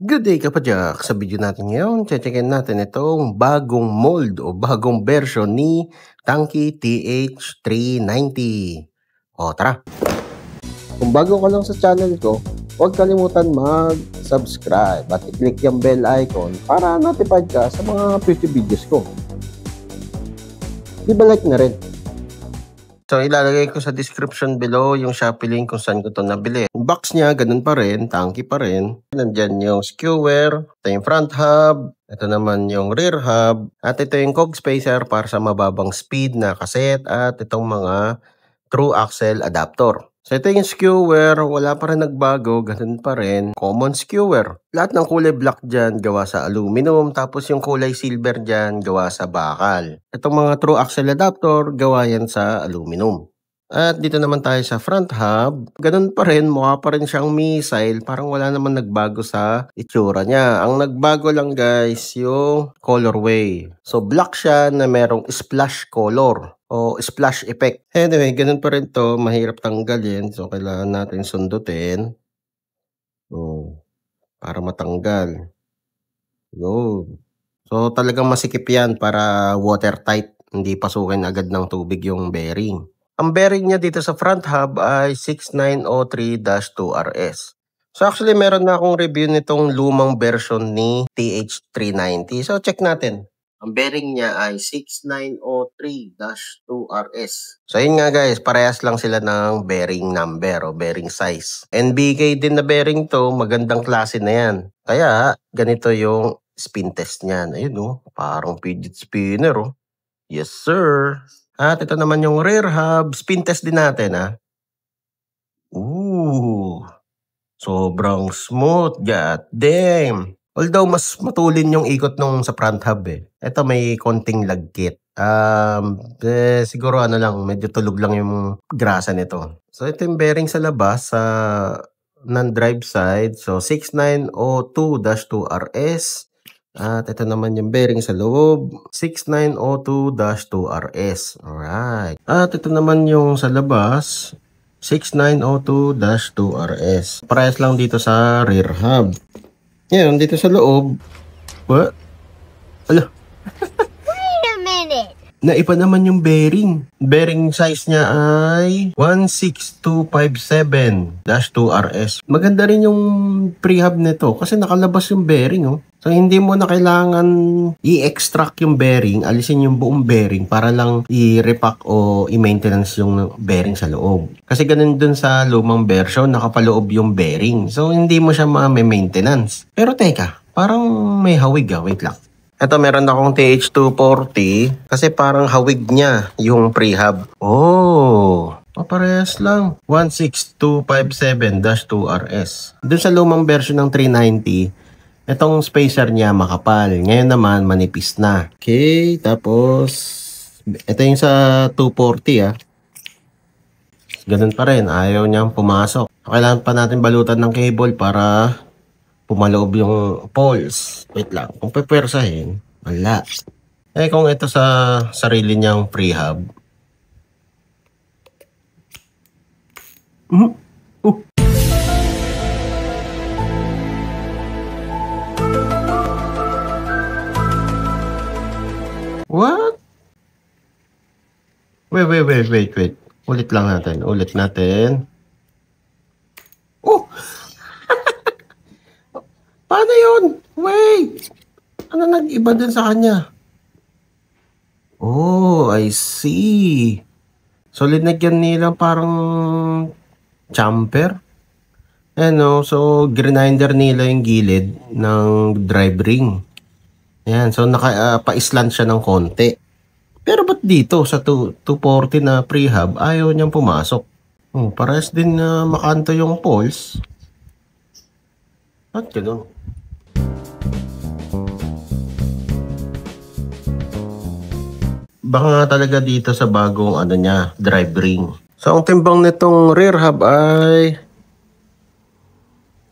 Good day kapadyak! Sa video natin ngayon, checkin natin itong bagong mold o bagong version ni Tanki TH390. O tara! Kung bago ka lang sa channel ko, huwag kalimutan mag-subscribe at i-click yung bell icon para notified ka sa mga future videos ko. Di ba like na rin? So, ilalagay ko sa description below yung Shopee link kung saan ko ito nabili. Yung box niya, ganun pa rin, Tanki pa rin. Nandyan yung skewer, ito yung front hub, ito naman yung rear hub, at ito yung cog spacer para sa mababang speed na cassette, at itong mga true axle adapter. So, ito yung skewer, wala pa rin nagbago, ganun pa rin, common skewer. Lahat ng kulay black dyan, gawa sa aluminum, tapos yung kulay silver dyan, gawa sa bakal. Itong mga true axle adapter, gawa yan sa aluminum. At dito naman tayo sa front hub, ganun pa rin, mukha pa rin siyang missile, parang wala naman nagbago sa itsura niya. Ang nagbago lang guys, yung colorway. So, black siya na merong splash color o splash effect. Anyway, ganun pa rin to, mahirap tanggalin. So, kailangan natin sundutin. Para matanggal. So, talagang masikip yan para watertight. Hindi pasukin agad ng tubig yung bearing. Ang bearing niya dito sa front hub ay 6903-2RS. So, actually, meron na akong review nitong lumang version ni TH390. So, check natin. Ang bearing niya ay 6903-2RS. So, yun nga guys, parehas lang sila ng bearing number o bearing size. NBK din na bearing to, magandang klase na yan. Kaya, ganito yung spin test niyan. Ayun parang fidget spinner Yes sir. At ito naman yung rear hub, spin test din natin Sobrang smooth, god damn. Although mas matulin yung ikot nung sa front hub Ito may konting lagkit. Siguro medyo tulog lang yung grasa nito. So ito yung bearing sa labas sa non-drive side. So 6902-2RS. At ito naman yung bearing sa loob, 6902-2RS. Alright. At ito naman yung sa labas, 6902-2RS. Parehas lang dito sa rear hub. Ngayon, dito sa loob, what? Ala. Wait a minute. Naiba naman yung bearing. Bearing size niya ay 16257-2RS. Maganda rin yung pre-hub nito kasi nakalabas yung bearing So, hindi mo na kailangan i-extract yung bearing, alisin yung buong bearing para lang i-repack o i-maintenance yung bearing sa loob. Kasi ganun dun sa lumang version, nakapaloob yung bearing. So, hindi mo siya ma-maintenance. Pero teka, parang may hawig wait lang. Ito, meron akong TH240 kasi parang hawig niya yung pre-hub. Parehas lang. 16257-2RS. Dun sa lumang version ng 390, itong spacer niya makapal. Ngayon naman manipis na. Okay, tapos ito yung sa 240 Ganun pa rin, ayaw niyang pumasok. Kailangan pa natin balutan ng cable para pumaloob yung poles. Wait lang, kung pepersahin, wala. Kung ito sa sarili niyang pre-hub. What? Wait. Ulit natin. Paano yun? Wait! Ano nag-iba din sa kanya? I see. So, linagyan nila parang jumper. So, grinder nila yung gilid ng drive ring. Ayan, so pa-slant siya ng konti. Pero ba't dito sa 240 na pre-hub, ayaw niyang pumasok? Parehas din na makanto yung poles. At gano'n. Baka nga talaga dito sa bagong drive ring. So, ang timbang nitong rear hub ay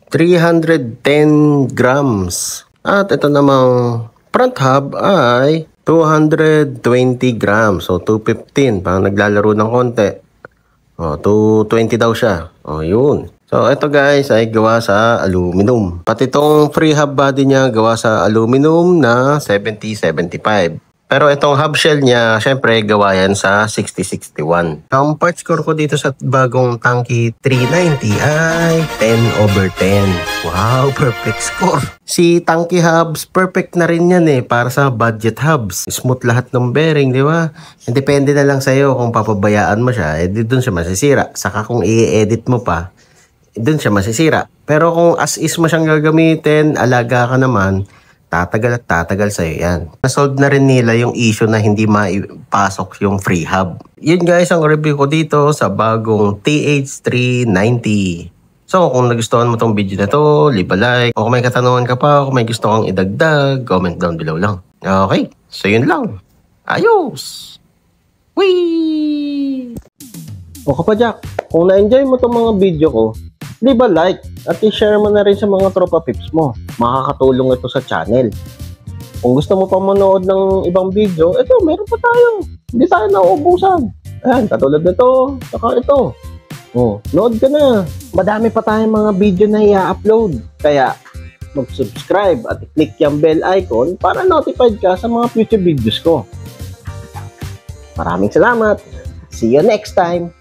310 grams. At ito namang front hub ay 220 grams. So, 215. Parang naglalaro ng konti. 220 daw siya. Yun. So, ito guys ay gawa sa aluminum. Pati itong free hub body niya gawa sa aluminum na 7075. Pero itong hub shell niya, syempre gawa yan sa 6061. Ang part score ko dito sa bagong Tanki 390 ay 10/10. Wow, perfect score. Si Tanki hubs, perfect na rin yan para sa budget hubs. Smooth lahat ng bearing, di ba? Depende na lang sa'yo kung papabayaan mo siya, doon siya masisira. Saka kung i-edit mo pa, doon siya masisira. Pero kung as is mo siyang gagamitin, alaga ka naman, tatagal at tatagal sa'yo yan. Nasolve na rin nila yung issue na hindi maipasok yung free hub. Yun guys ang review ko dito sa bagong TH390. So kung nagustuhan mo tong video na to, leave a like. O kung may katanungan ka pa, kung may gusto kang idagdag, comment down below lang. Okay, so yun lang. Ayos! Whee! O kapadyak, kung na-enjoy mo tong mga video ko, leave a like at i-share mo na rin sa mga tropa pips mo. Makakatulong ito sa channel. Kung gusto mo pa manood ng ibang video, ito, meron pa tayo. Hindi tayo nauubusan. Ayan, katulad nito, saka ito. Nood ka na. Madami pa tayong mga video na i-upload. Kaya, mag-subscribe at i-click yung bell icon para notified ka sa mga future videos ko. Maraming salamat. See you next time.